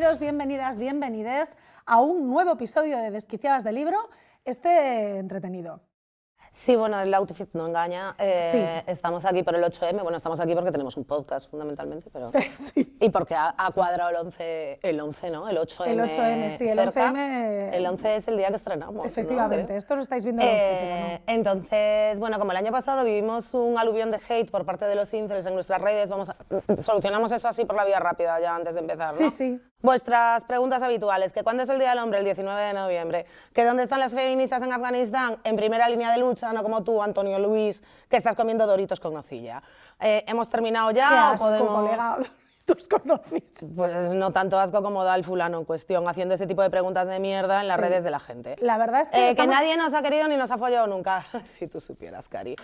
Bienvenidos, bienvenidas, bienvenides a un nuevo episodio de Desquiciadas del Libro, entretenido. Sí, bueno, el outfit no engaña. Sí. Estamos aquí por el 8M. Bueno, estamos aquí porque tenemos un podcast, fundamentalmente, pero... Sí. Y porque ha cuadrado el 11, ¿no? El 8M. El 8M, sí, el cerca. 11M. El 11 es el día que estrenamos. Efectivamente, ¿no? esto lo estáis viendo el 11, pero no. Entonces, bueno, como el año pasado vivimos un aluvión de hate por parte de los incels en nuestras redes, solucionamos eso así por la vía rápida ya antes de empezar, ¿no? Sí, sí. Vuestras preguntas habituales, que ¿cuándo es el Día del Hombre? El 19 de noviembre. ¿Que dónde están las feministas en Afganistán? En primera línea de lucha, no como tú, Antonio Luis, que estás comiendo Doritos con nocilla. ¿Hemos terminado ya? Qué ¿O asco, podemos...? colega, Doritos con nocilla. Pues no tanto asco como da el fulano en cuestión, haciendo ese tipo de preguntas de mierda en las redes de la gente. La verdad es que Que nadie nos ha querido ni nos ha follado nunca, si tú supieras, Cari.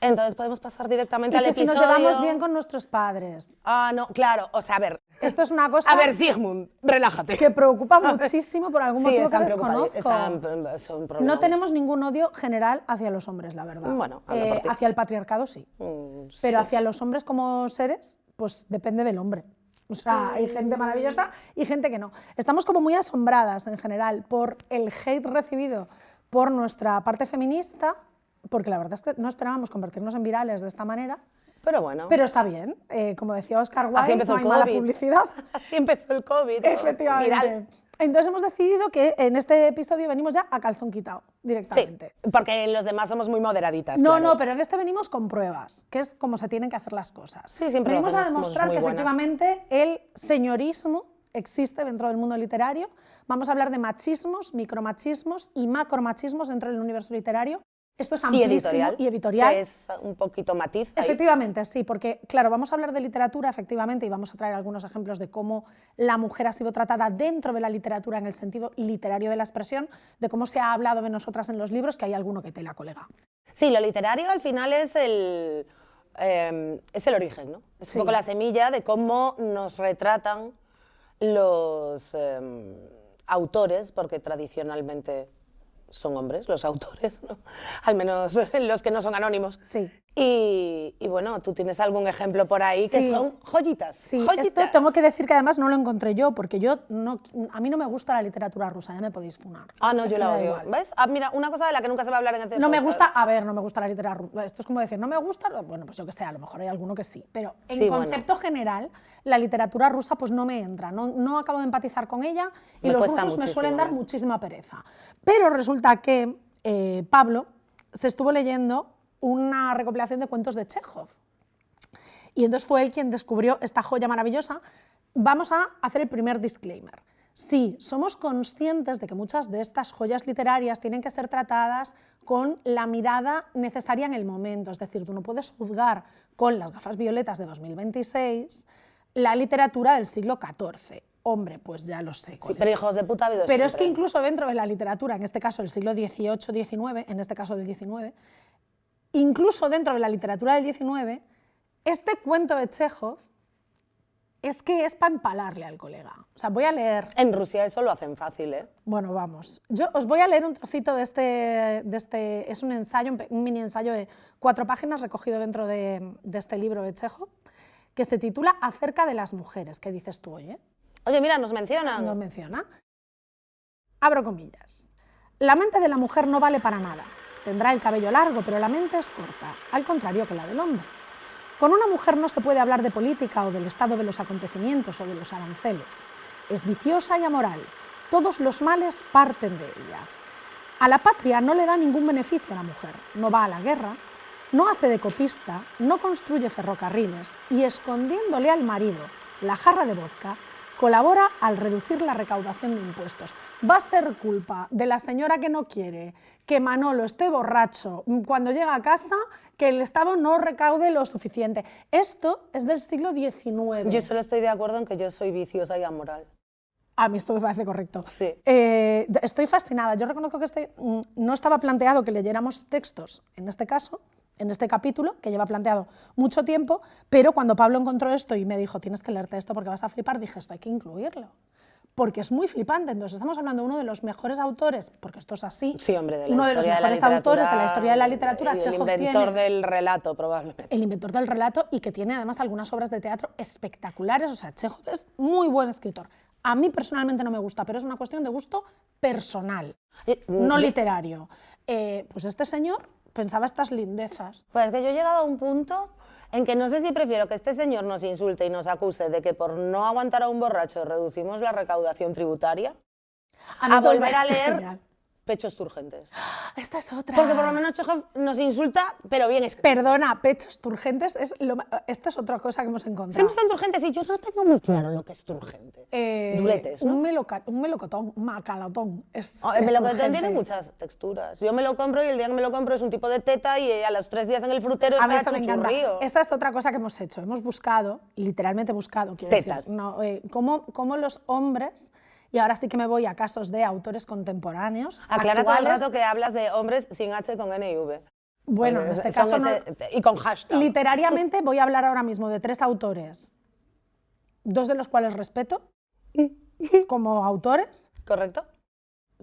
Entonces podemos pasar directamente al que episodio. si nos llevamos bien con nuestros padres. Ah, no, claro, o sea, a ver... Esto es una cosa... A ver, Sigmund, relájate. Que preocupa muchísimo por algún motivo que desconozco. Son problemas. No tenemos ningún odio general hacia los hombres, la verdad. Bueno, habla por ti. Hacia el patriarcado sí. Sí. Pero hacia los hombres como seres, pues depende del hombre. O sea, hay gente maravillosa y gente que no. Estamos como muy asombradas en general por el hate recibido por nuestra parte feminista, porque la verdad es que no esperábamos convertirnos en virales de esta manera. Pero bueno. Pero está bien. Como decía Oscar Wilde, Así empezó no hay el mala COVID. publicidad. Así empezó el COVID. Efectivamente. Viral. Entonces hemos decidido que en este episodio venimos ya a calzón quitado, directamente. Sí, porque en los demás somos muy moderaditas. No, claro. no, pero en este venimos con pruebas, que es como se tienen que hacer las cosas. Sí, siempre lo venimos a hacemos, demostrar somos que muy buenas. efectivamente el señorismo existe dentro del mundo literario. Vamos a hablar de machismos, micromachismos y macromachismos dentro del universo literario. Esto es amplísimo y editorial. Que es un poquito matiz ahí. Efectivamente, sí, porque claro, vamos a hablar de literatura, efectivamente, y vamos a traer algunos ejemplos de cómo la mujer ha sido tratada dentro de la literatura en el sentido literario de la expresión, de cómo se ha hablado de nosotras en los libros, que hay alguno que te la colega. Sí, lo literario al final es el origen, ¿no? Es un poco la semilla de cómo nos retratan los autores, porque tradicionalmente son hombres los autores, ¿no? Al menos los que no son anónimos. Sí. Y bueno, tú tienes algún ejemplo por ahí que son joyitas. Sí, joyitas. esto tengo que decir que además no lo encontré yo, porque a mí no me gusta la literatura rusa, ya me podéis funar. Ah, no, Es yo que la me da odio. igual. ¿Ves? Ah, mira, una cosa de la que nunca se va a hablar en este No me podcast. gusta, a ver, no me gusta la literatura rusa. Esto es como decir, no me gusta, bueno, pues yo que sé, a lo mejor hay alguno que sí, pero en Sí, concepto general, la literatura rusa pues no me entra, no acabo de empatizar con ella y Me los cuesta rusos me muchísimo, suelen dar muchísima pereza. Pero resulta que Pablo se estuvo leyendo una recopilación de cuentos de Chekhov. Y entonces fue él quien descubrió esta joya maravillosa. Vamos a hacer el primer disclaimer. Sí, somos conscientes de que muchas de estas joyas literarias tienen que ser tratadas con la mirada necesaria en el momento. Es decir, tú no puedes juzgar con las gafas violetas de 2026 la literatura del siglo XIV. Hombre, pues ya lo sé. Sí, pero hijos de puta ha habido Pero es que siempre. incluso dentro de la literatura, en este caso del siglo XVIII-XIX, en este caso del XIX, incluso dentro de la literatura del XIX, este cuento de Chekhov es que es para empalarle al colega. O sea, voy a leer... En Rusia eso lo hacen fácil, ¿eh? Bueno, vamos. Yo os voy a leer un trocito de este es un ensayo, un mini ensayo de 4 páginas recogido dentro de este libro de Chekhov, que se titula Acerca de las mujeres. ¿Qué dices tú, oye? Oye, mira, nos mencionan. Nos menciona. Abro comillas. La mente de la mujer no vale para nada. Tendrá el cabello largo, pero la mente es corta, al contrario que la del hombre. Con una mujer no se puede hablar de política o del estado de los acontecimientos o de los aranceles. Es viciosa y amoral. Todos los males parten de ella. A la patria no le da ningún beneficio a la mujer. No va a la guerra, no hace de copista, no construye ferrocarriles y, escondiéndole al marido la jarra de vodka, colabora al reducir la recaudación de impuestos. Va a ser culpa de la señora que no quiere que Manolo esté borracho cuando llega a casa, que el Estado no recaude lo suficiente. Esto es del siglo XIX. Yo solo estoy de acuerdo en que yo soy viciosa y amoral. A mí esto me parece correcto. Sí. Estoy fascinada. Yo reconozco que no estaba planteado que leyéramos textos, en este caso, en este capítulo, que lleva planteado mucho tiempo, pero cuando Pablo encontró esto y me dijo, tienes que leerte esto porque vas a flipar, dije, esto hay que incluirlo, porque es muy flipante. Entonces estamos hablando de uno de los mejores autores, porque esto es así, Sí, hombre, de la uno de los historia mejores autores de la historia de la literatura, el Chekhov inventor tiene... del relato, probablemente. El inventor del relato y que tiene además algunas obras de teatro espectaculares, o sea, Chekhov es muy buen escritor. A mí personalmente no me gusta, pero es una cuestión de gusto personal, no literario. Pues este señor pensaba estas lindezas. Pues es que yo he llegado a un punto en que no sé si prefiero que este señor nos insulte y nos acuse de que por no aguantar a un borracho reducimos la recaudación tributaria, a volver a leer Genial. Pechos turgentes. Esta es otra. Porque por lo menos Chekhov nos insulta, pero bien escrito. Perdona, pechos turgentes, esta es otra cosa que hemos encontrado. Siempre son turgentes y yo no tengo muy claro lo que es turgente. Duretes, ¿no? Un melocotón, un macalotón. Es El melocotón turgente. tiene muchas texturas. Yo me lo compro y el día que me lo compro es un tipo de teta y a los 3 días en el frutero A mí está esto me hecho encanta. churrío. Esta es otra cosa que hemos hecho. Hemos buscado, literalmente buscado, quiero Tetas. decir, no, cómo los hombres, y ahora sí que me voy a casos de autores contemporáneos. Aclara todo el actuales. rato que hablas de hombres sin H con N y V. Bueno, en este caso no. Y con hashtag. Literariamente voy a hablar ahora mismo de 3 autores, 2 de los cuales respeto como autores, ¿Correcto?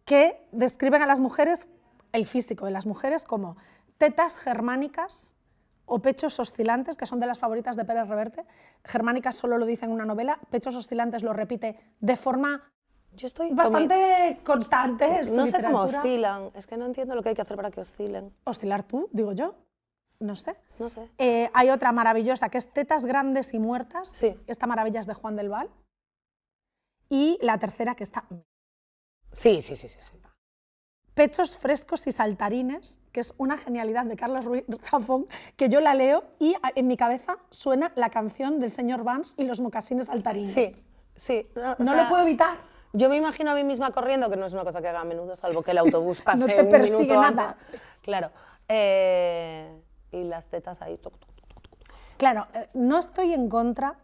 que describen a las mujeres, el físico de las mujeres, como tetas germánicas o pechos oscilantes, que son de las favoritas de Pérez Reverte. Germánicas solo lo dice en una novela, pechos oscilantes lo repite de forma Yo estoy bastante constante. En su No sé cómo literatura. oscilan. Es que no entiendo lo que hay que hacer para que oscilen. Oscilar tú, digo yo. No sé. No sé. Hay otra maravillosa que es Tetas grandes y muertas. Sí. Esta maravilla es de Juan del Val. Y la tercera que está Sí. Pechos frescos y saltarines, que es una genialidad de Carlos Ruiz Zafón, que yo la leo y en mi cabeza suena la canción del señor Vance y los mocasines saltarines. Sí. No lo puedo evitar. Yo me imagino a mí misma corriendo, que no es una cosa que haga a menudo, salvo que el autobús pase No te un persigue minuto nada. antes. Claro. Y las tetas ahí. Claro, no estoy en contra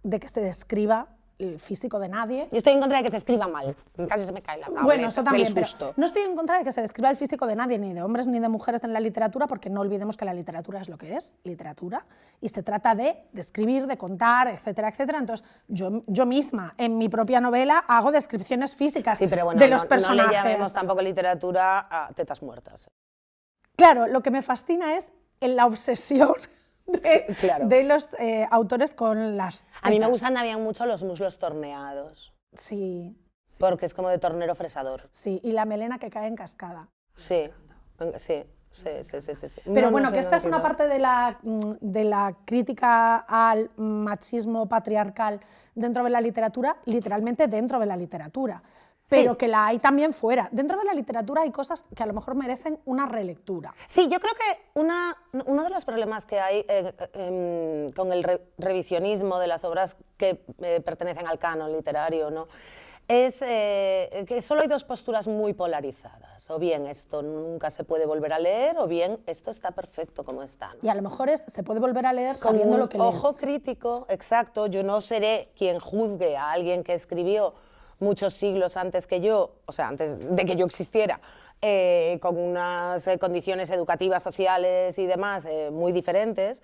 de que se describa el físico de nadie. Yo estoy en contra de que se escriba mal. Casi se me cae la tablet Bueno, eso también, del pero susto. no estoy en contra de que se describa el físico de nadie, ni de hombres ni de mujeres en la literatura, porque no olvidemos que la literatura es lo que es, literatura, y se trata de escribir, de contar, etcétera, etcétera. Entonces, yo misma, en mi propia novela, hago descripciones físicas Sí, pero bueno, de los no personajes. le llamemos tampoco literatura a tetas muertas. Claro, lo que me fascina es la obsesión Claro. de los autores con las A mí me tetas. gustan también mucho los muslos torneados, Sí, porque es como de tornero fresador. sí, y la melena que cae en cascada. Sí. Pero No, bueno, no sé, que no esta es una entiendo. parte de la crítica al machismo patriarcal dentro de la literatura, literalmente dentro de la literatura, pero Sí. que la hay también fuera. Dentro de la literatura hay cosas que a lo mejor merecen una relectura. Sí, yo creo que uno de los problemas que hay con el revisionismo de las obras que pertenecen al canon literario, ¿no?, es que solo hay 2 posturas muy polarizadas. O bien esto nunca se puede volver a leer, o bien esto está perfecto como está, ¿no? Y a lo mejor se puede volver a leer Con sabiendo un lo que lees. ojo crítico, exacto. Yo no seré quien juzgue a alguien que escribió muchos siglos antes que yo, o sea, antes de que yo existiera, con unas condiciones educativas, sociales y demás muy diferentes,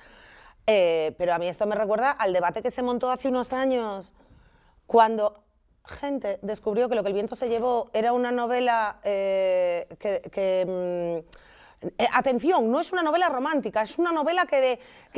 pero a mí esto me recuerda al debate que se montó hace unos años cuando gente descubrió que Lo que el viento se llevó era una novela atención, no es una novela romántica, es una novela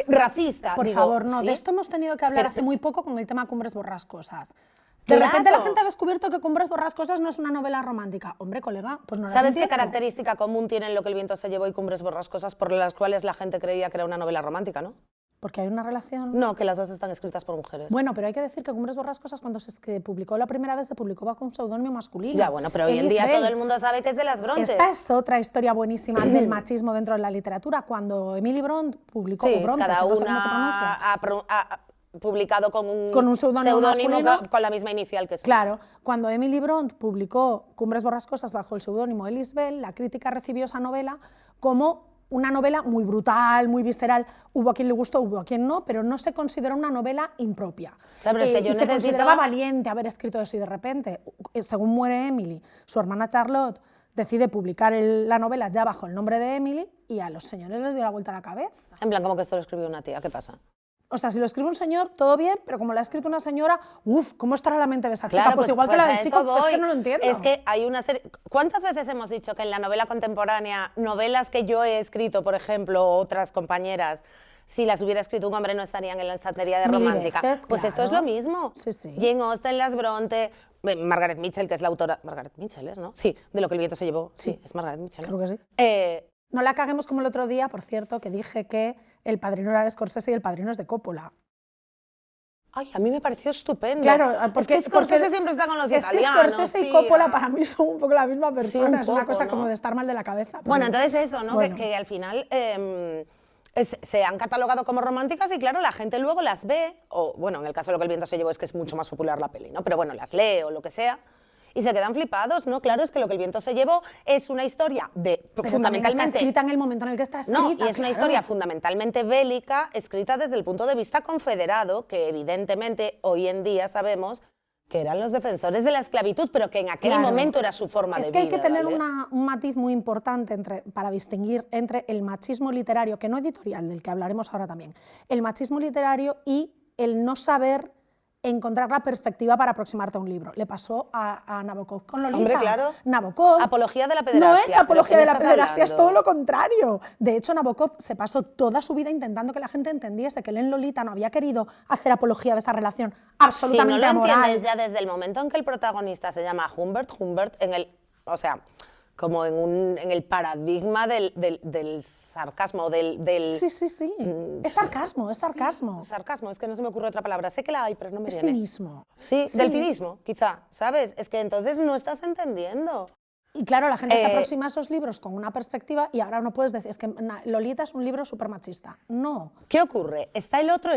racista. Por Digo, favor, no. ¿sí? De esto hemos tenido que hablar Pero- hace muy poco con el tema Cumbres Borrascosas. De Claro. repente la gente ha descubierto que Cumbres Borrascosas no es una novela romántica. Hombre, colega, pues no la ¿Sabes qué entiendo. característica común tienen Lo que el viento se llevó y Cumbres borrascosas por las cuales la gente creía que era una novela romántica, no? Porque hay una relación... No, que las 2 están escritas por mujeres. Bueno, pero hay que decir que Cumbres Borrascosas, cuando se publicó la primera vez, se publicó bajo un seudónimo masculino. Ya, bueno, pero hoy en día Elise todo Bell. el mundo sabe que es de las Bronte. Esta es otra historia buenísima del machismo dentro de la literatura. Cuando Emily Bront publicó, Sí, o Bronte, cada que no sé cómo se pronuncia. una ha publicado con un seudónimo masculino. con la misma inicial que su. Claro, cuando Emily Bront publicó Cumbres Borrascosas bajo el seudónimo Elise Bell, la crítica recibió esa novela como una novela muy brutal, muy visceral. Hubo a quien le gustó, hubo a quien no, pero no se consideró una novela impropia. Claro, pero es que yo y se necesito- consideraba valiente haber escrito eso y de repente, según muere Emily, su hermana Charlotte decide publicar la novela ya bajo el nombre de Emily y a los señores les dio la vuelta a la cabeza. En plan, como que esto lo escribió una tía, ¿qué pasa? O sea, si lo escribe un señor, todo bien, pero como lo ha escrito una señora, uff, ¿cómo estará la mente de esa chica? Claro, Pues igual que la a del eso chico, es que voy. no lo entiendo. Es que hay una serie... ¿Cuántas veces hemos dicho que en la novela contemporánea, novelas que yo he escrito, por ejemplo, o otras compañeras, si las hubiera escrito un hombre no estarían en la estantería de Mil romántica. veces, Pues esto es claro. lo mismo. Sí, sí. Jane Austen, Las Bronte, Margaret Mitchell, que es la autora... Margaret Mitchell es, ¿no? Sí, de Lo que el viento se llevó. Sí, es Margaret Mitchell, ¿no? Creo que sí. Eh, No la caguemos como el otro día, por cierto, que dije que El Padrino era de Scorsese y El Padrino es de Coppola. Ay, a mí me pareció estupendo. Claro, porque es que Scorsese siempre está con los es que italianos, Scorsese y tía. Coppola para mí son un poco la misma persona, un es una poco, cosa ¿no? como de estar mal de la cabeza. pero Bueno, entonces eso, ¿no? bueno. Que al final se han catalogado como románticas y claro, la gente luego las ve, o bueno, en el caso de Lo que el viento se llevó es que es mucho más popular la peli, ¿no? Pero bueno, las lee o lo que sea y se quedan flipados, ¿no? Claro, es que Lo que el viento se llevó es una historia de Pero también está fundamentalmente... escrita en el momento en el que está escrita. No, y es una claro. historia fundamentalmente bélica, escrita desde el punto de vista confederado, que evidentemente hoy en día sabemos que eran los defensores de la esclavitud, pero que en aquel Claro. momento era su forma de Es vida. que hay que tener ¿vale? un matiz muy importante para distinguir entre el machismo literario, que no editorial, del que hablaremos ahora también, el machismo literario y el no saber encontrar la perspectiva para aproximarte a un libro. Le pasó a Nabokov con Lolita. Hombre, claro. Nabokov Apología de la no pederastia. es ¿pero apología qué de me la estás pederastia, es hablando? todo lo contrario. De hecho, Nabokov se pasó toda su vida intentando que la gente entendiese que él en Lolita no había querido hacer apología de esa relación absolutamente Si no lo amoral. entiendes ya desde el momento en que el protagonista se llama Humbert, en el, o sea, como en el paradigma del sarcasmo, del Sí, sí, sí. Es sarcasmo, es sarcasmo. sarcasmo, es que no se me ocurre otra palabra. Sé que la hay, pero no me Es viene. cinismo. Sí, Sí. del cinismo, quizá, ¿sabes? Es que entonces no estás entendiendo. Y claro, la gente se aproxima a esos libros con una perspectiva y ahora no puedes decir, es que Lolita es un libro súper machista. No. ¿Qué ocurre? Está el otro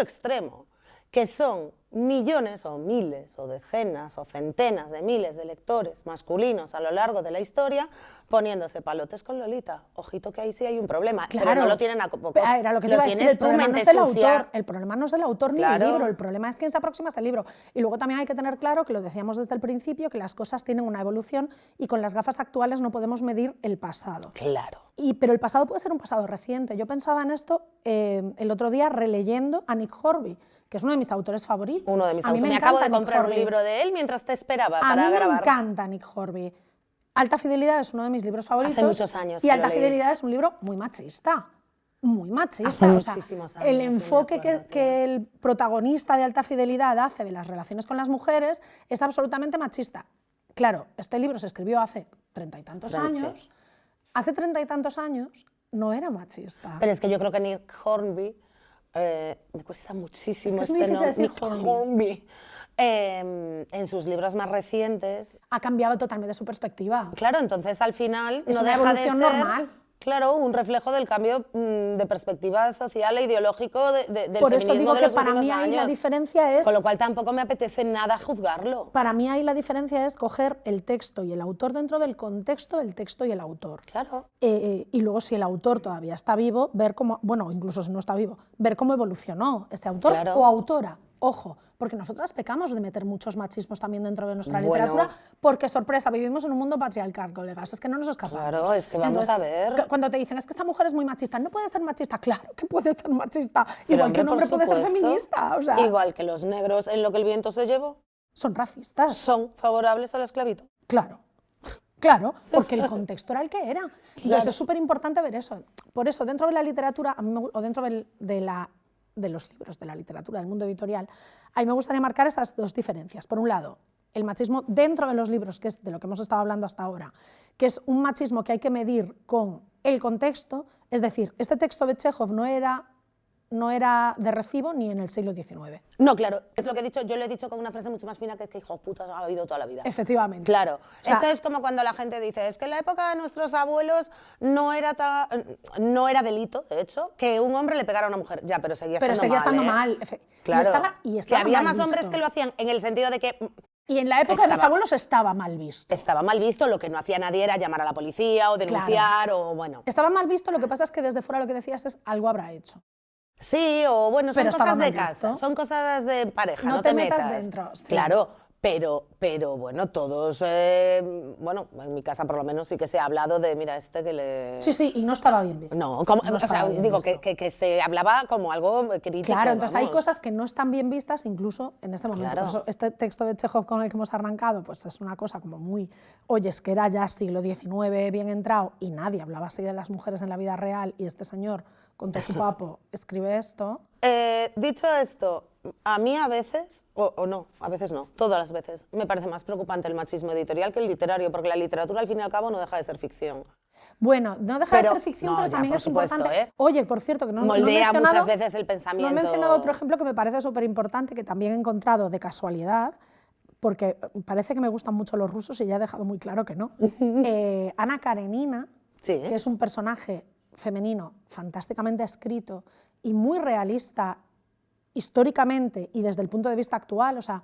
extremo, que son millones o miles o decenas o centenas de miles de lectores masculinos a lo largo de la historia poniéndose palotes con Lolita. Ojito que ahí sí hay un problema, Claro. pero no lo tienen a poco. Era lo que te iba a decir, tienes el tu problema no mente es el sucia. autor, el problema no es el autor ni Claro. el libro, el problema es quién se aproxima a ese libro. Y luego también hay que tener claro, que lo decíamos desde el principio, que las cosas tienen una evolución y con las gafas actuales no podemos medir el pasado. Claro. Pero el pasado puede ser un pasado reciente. Yo pensaba en esto el otro día releyendo a Nick Hornby, que es uno de mis autores favoritos. Uno de mis A mí autores. Me encanta acabo de Nick comprar un Hornby. libro de él mientras te esperaba A para mí me grabar. encanta Nick Hornby. Alta Fidelidad es uno de mis libros favoritos. muchos años Y que Alta lo leí. Fidelidad es un libro muy machista. Muy machista. Hace O sea, muchísimos el años, sí me enfoque acuerdo, que el protagonista de Alta Fidelidad hace de las relaciones con las mujeres es absolutamente machista. Claro, este libro se escribió hace 30 y tantos Sí. años. Hace 30 y tantos años no era machista. Pero es que yo creo que Nick Hornby, me cuesta muchísimo Es que es muy este difícil nombre, decir Nick Hornby. En sus libros más recientes, Ha cambiado totalmente su perspectiva. claro, entonces al final Es no una deja de evolución ser, normal. claro, un reflejo del cambio de perspectiva social e ideológico del Por eso feminismo digo de que los para últimos mí ahí la años. diferencia es... Con lo cual tampoco me apetece nada juzgarlo. Para mí ahí la diferencia es coger el texto y el autor dentro del contexto del texto y el autor. Claro. Y luego si el autor todavía está vivo, ver cómo, bueno, incluso si no está vivo, ver cómo evolucionó ese autor Claro. o autora. Ojo, porque nosotras pecamos de meter muchos machismos también dentro de nuestra Bueno. literatura, porque sorpresa, vivimos en un mundo patriarcal, colegas, es que no nos escapamos. Claro, es que vamos a ver. Cuando te dicen, es que esta mujer es muy machista, no puede ser machista, claro que puede ser machista, Pero, igual que un hombre por puede ser supuesto, feminista, o sea, igual que los negros en Lo que el viento se llevó, son racistas. son favorables a la esclavitud. Claro, claro, porque el contexto era el que era. Entonces es súper importante ver eso. Por eso, dentro de la literatura, o dentro de los libros, de la literatura, del mundo editorial, a mí me gustaría marcar estas dos diferencias. Por un lado, el machismo dentro de los libros, que es de lo que hemos estado hablando hasta ahora, que es un machismo que hay que medir con el contexto, es decir, este texto de Chekhov no era de recibo ni en el siglo XIX. No, claro, es lo que he dicho, yo lo he dicho con una frase mucho más fina que hijo puta ha habido toda la vida. Efectivamente. Claro, O sea, esto es como cuando la gente dice, es que en la época de nuestros abuelos no era delito, de hecho, que un hombre le pegara a una mujer. Ya, pero seguía estando mal. ¿eh? Claro. Y estaba que había mal más hombres visto. que lo hacían en el sentido de que Y en la época de mis abuelos estaba mal visto. estaba mal visto, lo que no hacía nadie era llamar a la policía o denunciar o bueno. Estaba mal visto, lo que pasa es que desde fuera lo que decías es algo habrá hecho. Sí, o bueno, son Pero estaba cosas de mal casa, visto. son cosas de pareja, No no te te metas metas. dentro, sí. Claro, pero bueno, todos, bueno, en mi casa por lo menos sí que se ha hablado de, mira, que le... Sí, y no estaba bien visto. No, No o sea, estaba bien digo visto. que se hablaba como algo crítico. Claro, entonces hay vamos. cosas que no están bien vistas incluso en este momento. Claro. Por eso este texto de Chekhov con el que hemos arrancado, pues es una cosa como muy, oye, es que era ya siglo XIX bien entrado y nadie hablaba así de las mujeres en la vida real y este señor con todo su papo, escribe esto. Dicho esto, a mí a veces, o no, a veces no, todas las veces, me parece más preocupante el machismo editorial que el literario, porque la literatura al fin y al cabo no deja de ser ficción. Bueno, no deja de ser ficción, no, pero ya, también por es supuesto, importante. Oye, por cierto, que no he moldea mencionado, muchas veces el pensamiento. No he mencionado otro ejemplo que me parece súper importante, que también he encontrado de casualidad, porque parece que me gustan mucho los rusos y ya he dejado muy claro que no. Ana Karenina, Sí. que es un personaje femenino fantásticamente escrito y muy realista históricamente y desde el punto de vista actual, o sea,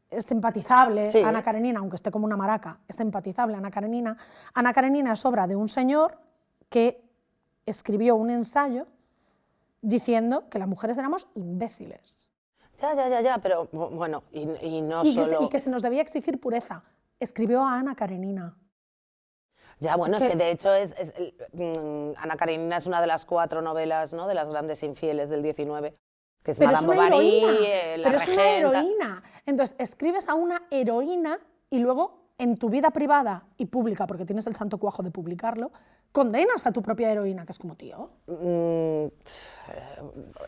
es simpatizable. Sí. Ana Karenina, aunque esté como una maraca, es simpatizable Ana Karenina. Ana Karenina es obra de un señor que escribió un ensayo diciendo que las mujeres éramos imbéciles. Ya, pero bueno, y no solo... Y que se nos debía exigir pureza. Escribió a Ana Karenina. Ya, bueno, es que de hecho Ana Karenina es una de las 4 novelas, ¿no?, de las grandes infieles del 19, que es Madame Bovary, La pero es una Regenta. heroína. Entonces, escribes a una heroína y luego en tu vida privada y pública, porque tienes el santo cuajo de publicarlo, condenas a tu propia heroína, que es como, tío,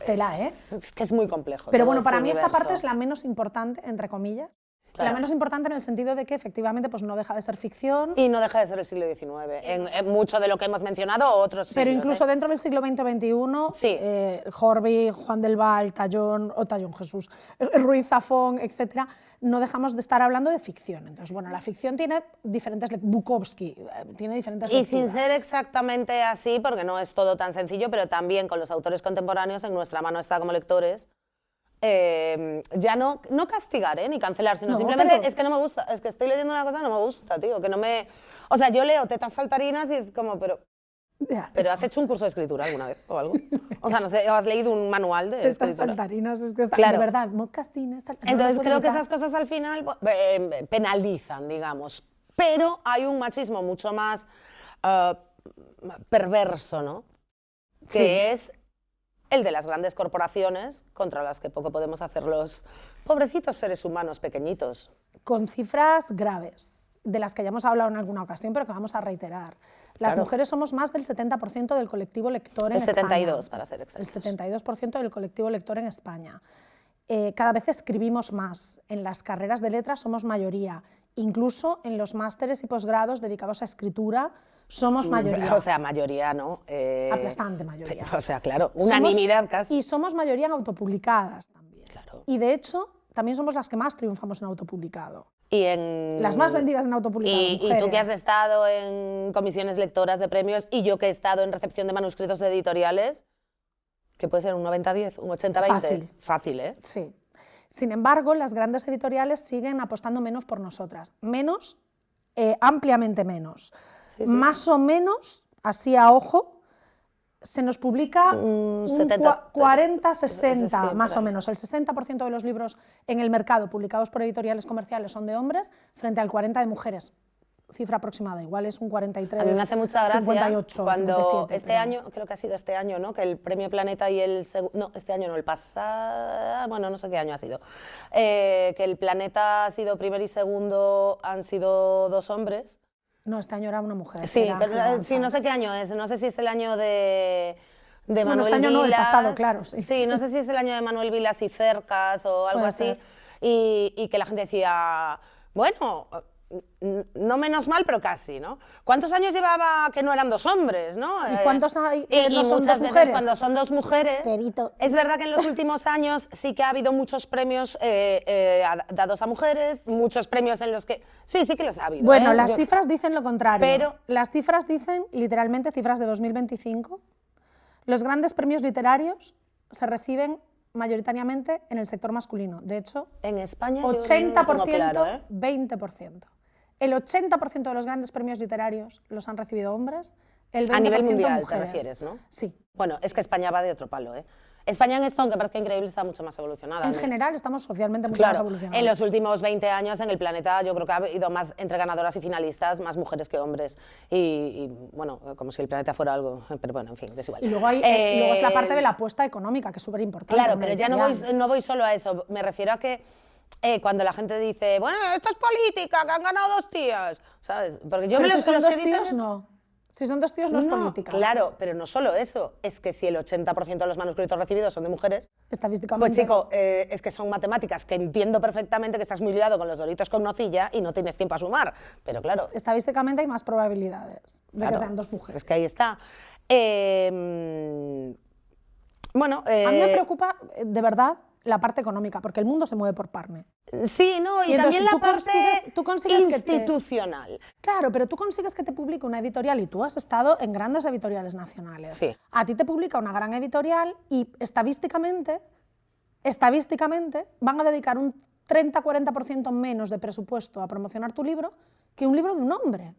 tela, ¿eh? Es que es muy complejo. Pero todo bueno, ese para mí esta universo. parte es la menos importante, entre comillas. Claro. La menos importante en el sentido de que efectivamente pues, no deja de ser ficción. Y no deja de ser el siglo XIX. En mucho de lo que hemos mencionado, otros siglos. Pero incluso dentro del siglo XX-XXI, Sí. Horby, Juan del Val, Tallón Jesús, Ruiz Zafón, etcétera, no dejamos de estar hablando de ficción. Entonces, bueno, la ficción tiene diferentes... Bukowski tiene diferentes Y sin lecturas. ser exactamente así, porque no es todo tan sencillo, pero también con los autores contemporáneos en nuestra mano está como lectores, ya no castigar, ni cancelar, sino No, simplemente pero... es que no me gusta, es que estoy leyendo una cosa que no me gusta, tío, que no me... O sea, yo leo Tetas saltarinas y es como, pero Ya, ¿has hecho un curso de escritura alguna vez o algo? O sea, no sé, ¿has leído un manual de Estas escritura? saltarinas, es que está, Claro. de verdad, mocastines... Entonces creo que esas cosas al final penalizan, digamos, pero hay un machismo mucho más perverso, ¿no? Que es el de las grandes corporaciones contra las que poco podemos hacer los pobrecitos seres humanos pequeñitos. Con cifras graves, de las que ya hemos hablado en alguna ocasión, pero que vamos a reiterar. Las Claro. mujeres somos más del 70% del colectivo lector en El 72, España. para ser exactos. El 72% del colectivo lector en España. Cada vez escribimos más. En las carreras de letras somos mayoría. Incluso en los másteres y posgrados dedicados a escritura somos mayoría. O sea, mayoría, ¿no? Aplastante mayoría. O sea, claro, unanimidad casi. Y somos mayoría en autopublicadas también. Claro. Y de hecho, también somos las que más triunfamos en autopublicado. Y en... Las más vendidas en autopublicado, Y mujeres. tú que has estado en comisiones lectoras de premios y yo que he estado en recepción de manuscritos editoriales, que puede ser un 90-10, un 80-20. Fácil. Fácil, ¿eh? Sí. Sin embargo, las grandes editoriales siguen apostando menos por nosotras. Menos, ampliamente menos. Sí, sí. Más o menos, así a ojo, se nos publica un 40-60, más o menos. El 60% de los libros en el mercado publicados por editoriales comerciales son de hombres, frente al 40% de mujeres. Cifra aproximada, igual es un 43, A mí me hace mucha gracia 58, cuando 57, este pero... año, creo que ha sido este año, ¿no?, que el Premio Planeta y el... No, este año no, el pasado... Bueno, no sé qué año ha sido. Que el Planeta ha sido primero y segundo, han sido 2 hombres. No, este año era una mujer. Sí, era pero Ángela sí, no Danzas. sé qué año es, no sé si es el año de Bueno, Manuel este año no, el Vilas. pasado, claro, sí. Sí, no sé si es el año de Manuel Vilas y Cercas o algo Puede así. ser. Y que la gente decía, bueno, no menos mal, pero casi, ¿no? ¿Cuántos años llevaba que no eran 2 hombres, no? ¿Y cuántos hay Y no son muchas 2 veces mujeres? cuando son 2 mujeres, Perito. es verdad que en los últimos años sí que ha habido muchos premios dados a mujeres, muchos premios en los que... Sí que los ha habido. Bueno, ¿eh? las cifras dicen lo contrario. Pero- Las cifras dicen, literalmente, cifras de 2025. Los grandes premios literarios se reciben mayoritariamente en el sector masculino. De hecho, En España yo no lo 80%, tengo claro, ¿eh? 20%. El 80% de los grandes premios literarios los han recibido hombres, el 20% A nivel mundial mujeres. te refieres, ¿no? Sí. Bueno, es que España va de otro palo, ¿eh? España en esto, aunque parezca increíble, está mucho más evolucionada. En ¿no? general estamos socialmente mucho más Claro, evolucionados. en los últimos 20 años en el planeta yo creo que ha habido más entre ganadoras y finalistas, más mujeres que hombres. Y, bueno, como si el planeta fuera algo, pero bueno, en fin, desigual. Y luego, luego es la parte de la apuesta económica, que es súper importante. Claro, pero ya no voy solo a eso, me refiero a que cuando la gente dice, bueno, esto es política, que han ganado 2 tías, ¿sabes? Porque yo Pero me si los son los 2 que dicen tíos, eso- no. Si son 2 tíos no es política. Claro, pero no solo eso, es que si el 80% de los manuscritos recibidos son de mujeres, Estadísticamente. pues chico, es que son matemáticas que entiendo perfectamente que estás muy liado con los doritos con nocilla y no tienes tiempo a sumar, pero claro. Estadísticamente hay más probabilidades de claro, que sean 2 mujeres. Es que ahí está. Bueno, a mí me preocupa, de verdad, la parte económica, porque el mundo se mueve por partner. Sí, no, y entonces, también la parte tú consigues institucional. Claro, pero tú consigues que te publique una editorial y tú has estado en grandes editoriales nacionales. Sí. A ti te publica una gran editorial y estadísticamente van a dedicar un 30-40% menos de presupuesto a promocionar tu libro que un libro de un hombre.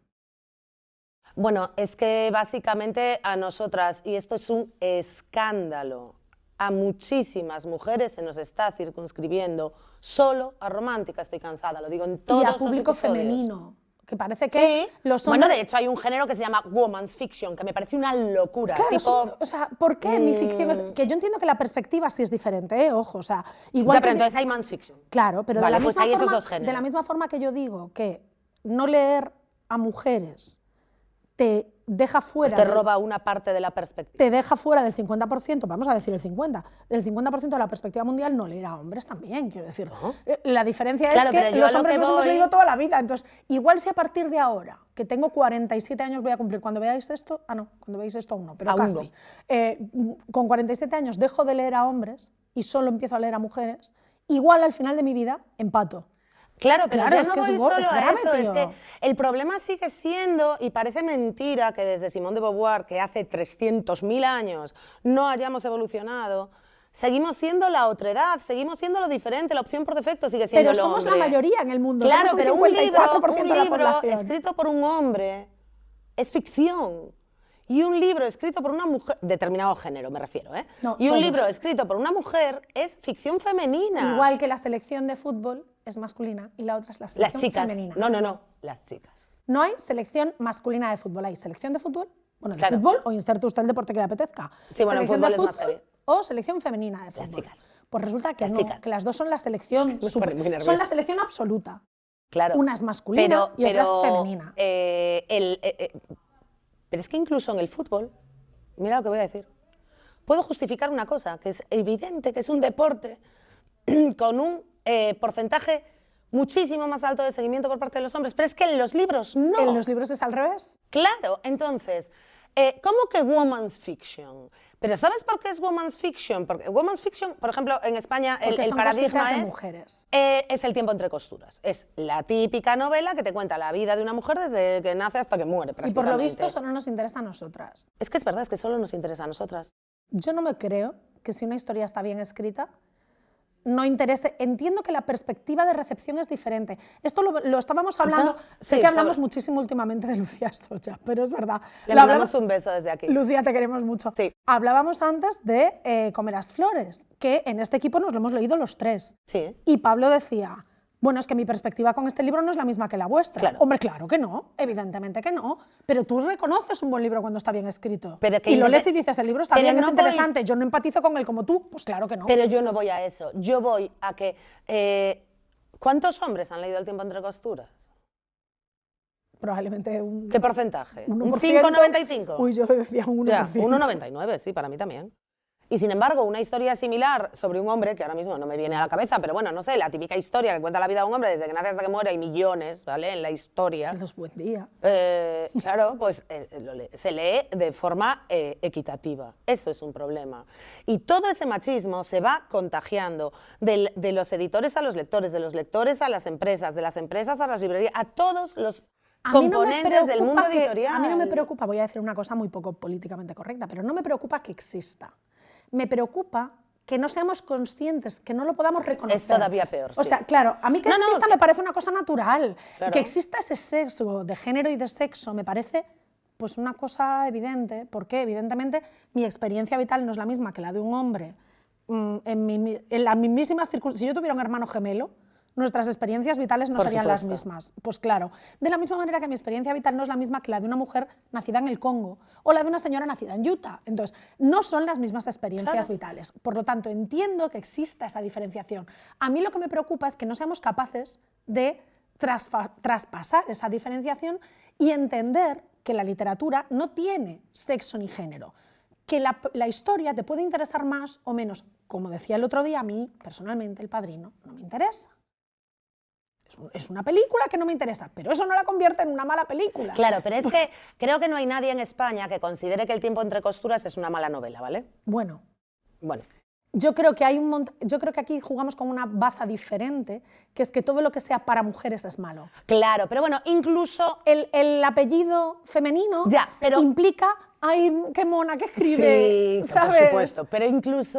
Bueno, es que básicamente a nosotras, y esto es un escándalo, a muchísimas mujeres se nos está circunscribiendo solo a romántica, estoy cansada, lo digo en todos los episodios. Y a público femenino, que parece que los hombres... Bueno, de hecho hay un género que se llama woman's fiction, que me parece una locura. Claro, tipo... o sea, ¿por qué mi ficción es...? Que yo entiendo que la perspectiva sí es diferente, ¿eh? Ojo, o sea... Igual ya, pero entonces hay man's fiction. Claro, pero vale, de, la pues misma hay forma, esos dos géneros. De la misma forma que yo digo que no leer a mujeres te deja fuera... Te roba una parte de la perspectiva. Te deja fuera del 50%, vamos a decir el 50%, del 50% de la perspectiva mundial, no leer a hombres también, quiero decir. ¿No? La diferencia claro, es que los hombres los hemos voy... leído toda la vida, entonces, igual si a partir de ahora, que tengo 47 años voy a cumplir, cuando veáis esto, cuando veáis esto aún no, pero aún casi, con 47 años dejo de leer a hombres y solo empiezo a leer a mujeres, igual al final de mi vida empato. Claro, pero claro, yo no voy solo a eso, tío. Es que el problema sigue siendo, y parece mentira que desde Simone de Beauvoir, que hace 300.000 años no hayamos evolucionado, seguimos siendo la otredad, seguimos siendo lo diferente, la opción por defecto sigue siendo el hombre. Pero somos la mayoría en el mundo. Claro, pero un libro de escrito por un hombre es ficción. Y un libro escrito por una mujer, determinado género me refiero, ¿eh? No, y un todos. libro escrito por una mujer es ficción femenina. Igual que la selección de fútbol es masculina y la otra es la selección femenina. No, las chicas. No hay selección masculina de fútbol, hay selección de fútbol, bueno, de claro. fútbol o inserte usted el deporte que le apetezca. Sí, bueno, selección fútbol de es más heavy. O selección femenina de fútbol. Las chicas. Pues resulta que las no, chicas. que las dos son la selección son la selección absoluta. Claro. Una es masculina y otra es femenina. Pero es que incluso en el fútbol, mira lo que voy a decir, puedo justificar una cosa, que es evidente que es un deporte con un porcentaje muchísimo más alto de seguimiento por parte de los hombres, pero es que en los libros no. ¿En los libros es al revés? Claro, entonces, ¿cómo que woman's fiction? Pero ¿sabes por qué es woman's fiction? Porque woman's fiction, por ejemplo, en España el paradigma es El tiempo entre costuras. Es la típica novela que te cuenta la vida de una mujer desde que nace hasta que muere, prácticamente. Y por lo visto solo nos interesa a nosotras. Es que es verdad, es que solo nos interesa a nosotras. Yo no me creo que si una historia está bien escrita, no interese. Entiendo que la perspectiva de recepción es diferente. Esto lo estábamos hablando, sé que hablamos muchísimo últimamente de Lucía Socha, pero es verdad. Le mandamos un beso desde aquí. Lucía, te queremos mucho. Sí. Hablábamos antes de Comerás Flores, que en este equipo nos lo hemos leído los tres. Sí. Y Pablo decía, bueno, es que mi perspectiva con este libro no es la misma que la vuestra. Claro. Hombre, claro que no, evidentemente que no, pero tú reconoces un buen libro cuando está bien escrito. Pero que y lo lees y dices, el libro está bien, es interesante, yo no empatizo con él como tú, pues claro que no. Pero yo no voy a eso, yo voy a que... ¿Cuántos hombres han leído El tiempo entre costuras? Probablemente un... ¿Qué porcentaje? ¿Un 1%. 5,95? Uy, yo decía un 1%. Ya, 1,99, sí, para mí también. Y sin embargo, una historia similar sobre un hombre, que ahora mismo no me viene a la cabeza, pero bueno, no sé, la típica historia que cuenta la vida de un hombre desde que nace hasta que muere, hay millones, ¿vale?, en la historia. Los buen día. Claro, pues se lee de forma equitativa. Eso es un problema. Y todo ese machismo se va contagiando de los editores a los lectores, de los lectores a las empresas, de las empresas a las librerías, a todos los componentes del mundo editorial. A mí no me preocupa, voy a decir una cosa muy poco políticamente correcta, pero no me preocupa que exista. Me preocupa que no seamos conscientes, que no lo podamos reconocer. Es todavía peor, sí. O sea, claro, a mí que exista me parece una cosa natural. Claro. Que exista ese sesgo de género y de sexo me parece pues una cosa evidente, porque evidentemente mi experiencia vital no es la misma que la de un hombre. En la mismísima circunstancia, si yo tuviera un hermano gemelo, nuestras experiencias vitales no serían las mismas. Pues claro, de la misma manera que mi experiencia vital no es la misma que la de una mujer nacida en el Congo o la de una señora nacida en Utah. Entonces, no son las mismas experiencias vitales. Por lo tanto, entiendo que exista esa diferenciación. A mí lo que me preocupa es que no seamos capaces de traspasar esa diferenciación y entender que la literatura no tiene sexo ni género, que la historia te puede interesar más o menos. Como decía el otro día, a mí, personalmente, El Padrino no me interesa. Es una película que no me interesa, pero eso no la convierte en una mala película. Claro, pero es que creo que no hay nadie en España que considere que El tiempo entre costuras es una mala novela, ¿vale? Bueno. Bueno. Yo creo que aquí jugamos con una baza diferente, que es que todo lo que sea para mujeres es malo. Claro, pero bueno, incluso... El apellido femenino implica, ay, qué mona que escribe, sí, ¿sabes? Por supuesto, pero incluso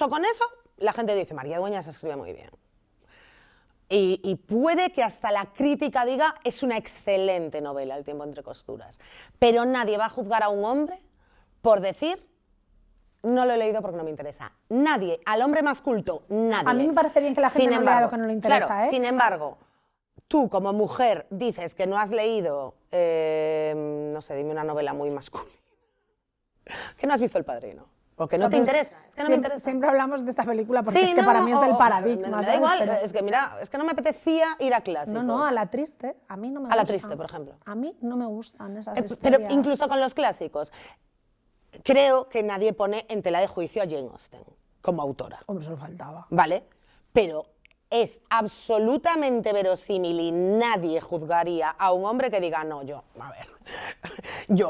con eso, la gente dice, María Dueñas escribe muy bien. Y puede que hasta la crítica diga, es una excelente novela, El tiempo entre costuras. Pero nadie va a juzgar a un hombre por decir, no lo he leído porque no me interesa. Nadie, al hombre más culto, nadie. A mí me parece bien que la gente no lea lo que no le interesa, claro, ¿eh? Sin embargo, tú como mujer dices que no has leído, no sé, dime una novela muy masculina, que no has visto El Padrino, o que no te interesa, es que no me interesa. Siempre hablamos de esta película porque es que para mí es el paradigma. Me da igual, es que mira, es que no me apetecía ir a clásicos. No, a la triste, a mí no me gustan. A la triste, por ejemplo. A mí no me gustan esas historias. Pero incluso con los clásicos, creo que nadie pone en tela de juicio a Jane Austen como autora. Hombre, eso faltaba. ¿Vale? Pero es absolutamente verosímil y nadie juzgaría a un hombre que diga, no, yo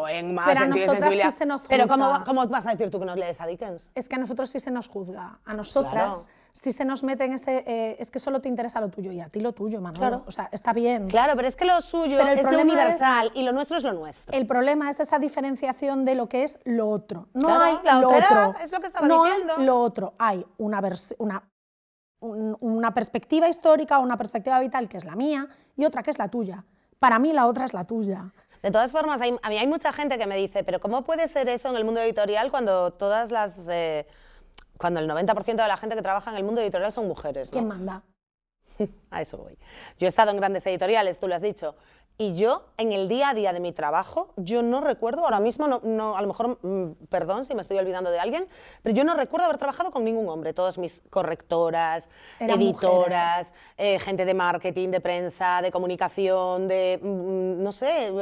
en más sentido de sensibilidad. Sí se nos pero juzga. ¿cómo vas a decir tú que no lees a Dickens? Es que a nosotros sí se nos juzga. A nosotras Claro. sí se nos mete en ese... es que solo te interesa lo tuyo y a ti lo tuyo, Manolo. Claro. O sea, está bien. Claro, pero es que lo suyo Pero el es lo problema universal y lo nuestro es lo nuestro. El problema es esa diferenciación de lo que es lo otro. No Claro, hay la lo otredad, otro. es lo que estaba no diciendo. Hay lo otro. Hay una perspectiva histórica o una perspectiva vital que es la mía y otra que es la tuya. Para mí la otra es la tuya. De todas formas, a mí hay mucha gente que me dice, pero ¿cómo puede ser eso en el mundo editorial cuando cuando el 90% de la gente que trabaja en el mundo editorial son mujeres, ¿no? ¿Quién manda? A eso voy. Yo he estado en grandes editoriales, tú lo has dicho, y yo, en el día a día de mi trabajo, yo no recuerdo, ahora mismo, a lo mejor, perdón si me estoy olvidando de alguien, pero yo no recuerdo haber trabajado con ningún hombre. Todas mis correctoras, eran editoras, gente de marketing, de prensa, de comunicación, de, no sé,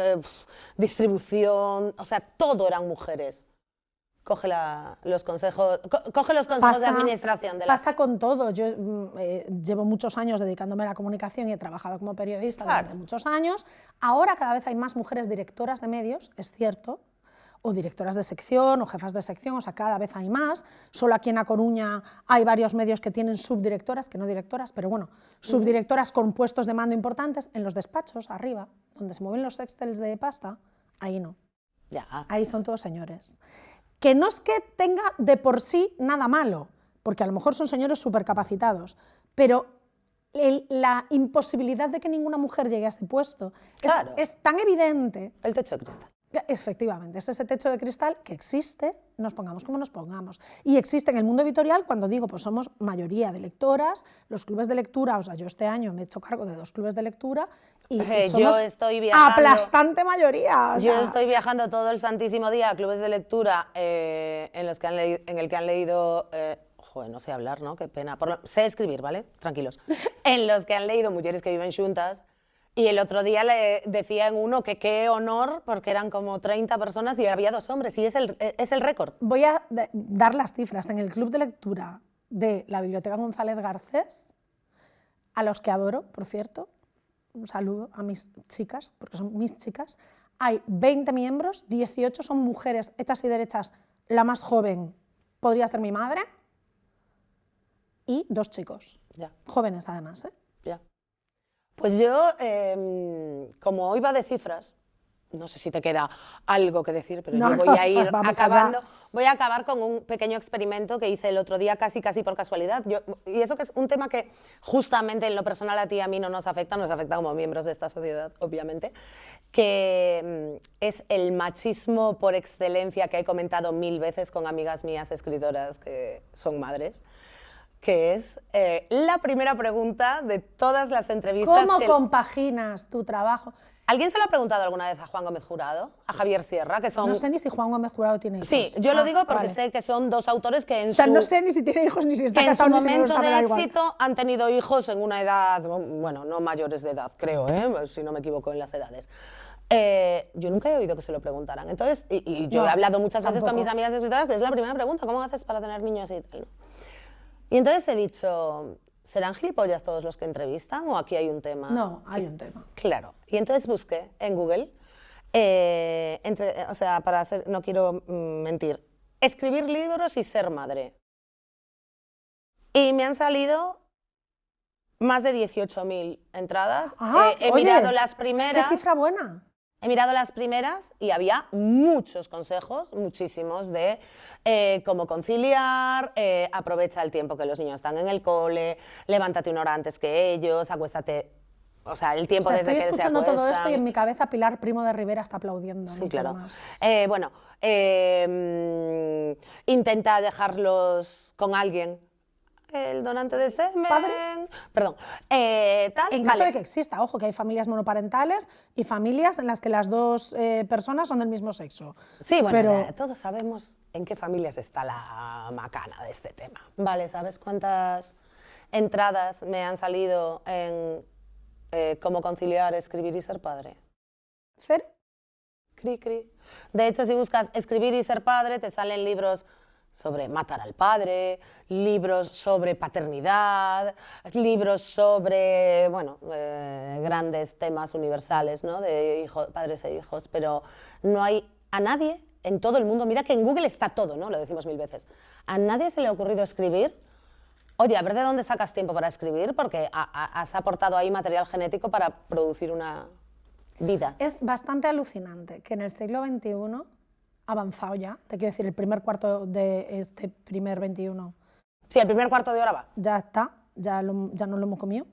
distribución, o sea, todo eran mujeres. Coge los consejos de administración de Pasa con todo. Yo llevo muchos años dedicándome a la comunicación y he trabajado como periodista durante muchos años. Ahora cada vez hay más mujeres directoras de medios, es cierto, o directoras de sección o jefas de sección, o sea, cada vez hay más. Solo aquí en A Coruña hay varios medios que tienen subdirectoras, que no directoras, pero bueno, subdirectoras con puestos de mando importantes. En los despachos, arriba, donde se mueven los excels de pasta, ahí no. Ya. Ahí son todos señores. Que no es que tenga de por sí nada malo, porque a lo mejor son señores supercapacitados, pero la imposibilidad de que ninguna mujer llegue a ese puesto es tan evidente. El techo de cristal. Efectivamente, es ese techo de cristal que existe, nos pongamos como nos pongamos. Y existe en el mundo editorial cuando digo, pues somos mayoría de lectoras, los clubes de lectura, o sea, yo este año me he hecho cargo de 2 clubes de lectura y somos yo estoy viajando, aplastante mayoría. Yo estoy viajando todo el santísimo día a clubes de lectura en el que han leído... joder, no sé hablar, ¿no? Qué pena. Sé escribir, ¿vale? Tranquilos. En los que han leído Mujeres que viven juntas. Y el otro día le decía en uno que qué honor, porque eran como 30 personas y había 2 hombres, y es el récord. Voy a dar las cifras. En el club de lectura de la Biblioteca González Garcés, a los que adoro, por cierto, un saludo a mis chicas, porque son mis chicas, hay 20 miembros, 18 son mujeres hechas y derechas, la más joven podría ser mi madre, y 2 chicos, jóvenes además, ¿eh? Ya. Pues yo, como hoy va de cifras, no sé si te queda algo que decir, pero yo voy a acabar con un pequeño experimento que hice el otro día casi por casualidad. Y eso que es un tema que justamente en lo personal a ti y a mí no nos afecta como miembros de esta sociedad, obviamente, que es el machismo por excelencia que he comentado 1000 veces con amigas mías escritoras que son madres. que es la primera pregunta de todas las entrevistas. ¿Cómo compaginas tu trabajo? ¿Alguien se lo ha preguntado alguna vez a Juan Gómez Jurado, a Javier Sierra, que son... No sé ni si Juan Gómez Jurado tiene hijos. Sí, yo lo digo porque vale. sé que son dos autores que O sea, no sé ni si tiene hijos ni si está que en su casado ni si no momento está, me de da igual. éxito han tenido hijos en una edad, bueno, no mayores de edad, creo, si no me equivoco en las edades. Yo nunca he oído que se lo preguntaran. Entonces, y yo No, he hablado muchas veces con tampoco. mis amigas escritoras, que es la primera pregunta, ¿cómo haces para tener niños y tal? ¿no? Y entonces he dicho, ¿serán gilipollas todos los que entrevistan o aquí hay un tema? No, hay un tema. Claro. Y entonces busqué en Google, o sea, no quiero mentir, escribir libros y ser madre. Y me han salido más de 18.000 entradas. He mirado las primeras. ¡Qué cifra buena! He mirado las primeras y había muchos consejos, muchísimos, de cómo conciliar, aprovecha el tiempo que los niños están en el cole, levántate una hora antes que ellos, acuéstate, o sea, el tiempo O sea, desde que se acuestan. estoy escuchando todo esto y en mi cabeza Pilar Primo de Rivera está aplaudiendo. Sí, no claro. puedo más. Bueno, intenta dejarlos con alguien. El donante de semen. ¿Padre? Perdón. Tal. En caso Vale. de que exista, ojo, que hay familias monoparentales y familias en las que las dos personas son del mismo sexo. Sí, bueno, pero ya todos sabemos en qué familias está la macana de este tema. Vale, ¿sabes cuántas entradas me han salido en cómo conciliar escribir y ser padre? ¿Cero? Cri, cri. De hecho, si buscas escribir y ser padre, te salen libros sobre matar al padre, libros sobre paternidad, libros sobre, bueno, grandes temas universales, ¿no? De padres e hijos, pero no hay a nadie en todo el mundo, mira que en Google está todo, ¿no? Lo decimos 1000 veces. A nadie se le ha ocurrido escribir, oye, a ver de dónde sacas tiempo para escribir, porque has aportado ahí material genético para producir una vida. Es bastante alucinante que en el siglo XXI, avanzado ya, te quiero decir, el primer cuarto de este primer 21 Sí, el primer cuarto de hora va. ya está, ya no lo hemos comido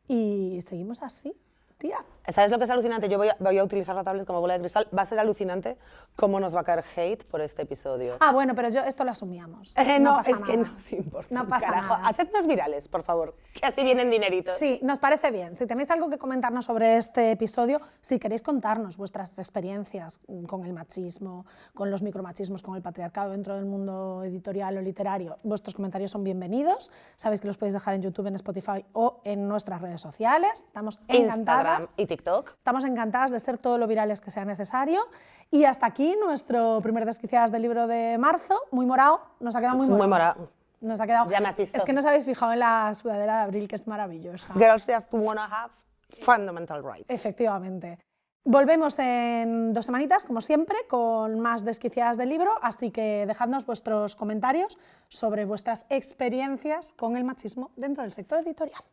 y seguimos así, tía. ¿Sabes lo que es alucinante? Yo voy a utilizar la tablet como bola de cristal. Va a ser alucinante cómo nos va a caer hate por este episodio. Ah, bueno, pero esto lo asumíamos. No, pasa es que nada. no os importa. No pasa Carajo, nada. hacednos virales, por favor, que así vienen dineritos. Sí, nos parece bien. Si tenéis algo que comentarnos sobre este episodio, si queréis contarnos vuestras experiencias con el machismo, con los micromachismos, con el patriarcado dentro del mundo editorial o literario, vuestros comentarios son bienvenidos. Sabéis que los podéis dejar en YouTube, en Spotify o en nuestras redes sociales. Estamos encantadas. Instagram y TikTok. Estamos encantadas de ser todo lo virales que sea necesario. Y hasta aquí nuestro primer Desquiciadas del libro de marzo. Muy morado, nos ha quedado muy morado. Muy morado. Nos ha quedado. Ya me has visto. Es que no os habéis fijado en la sudadera de abril, que es maravillosa. Girls just wanna have fundamental rights. Efectivamente. Volvemos en 2 semanitas, como siempre, con más Desquiciadas del libro, así que dejadnos vuestros comentarios sobre vuestras experiencias con el machismo dentro del sector editorial.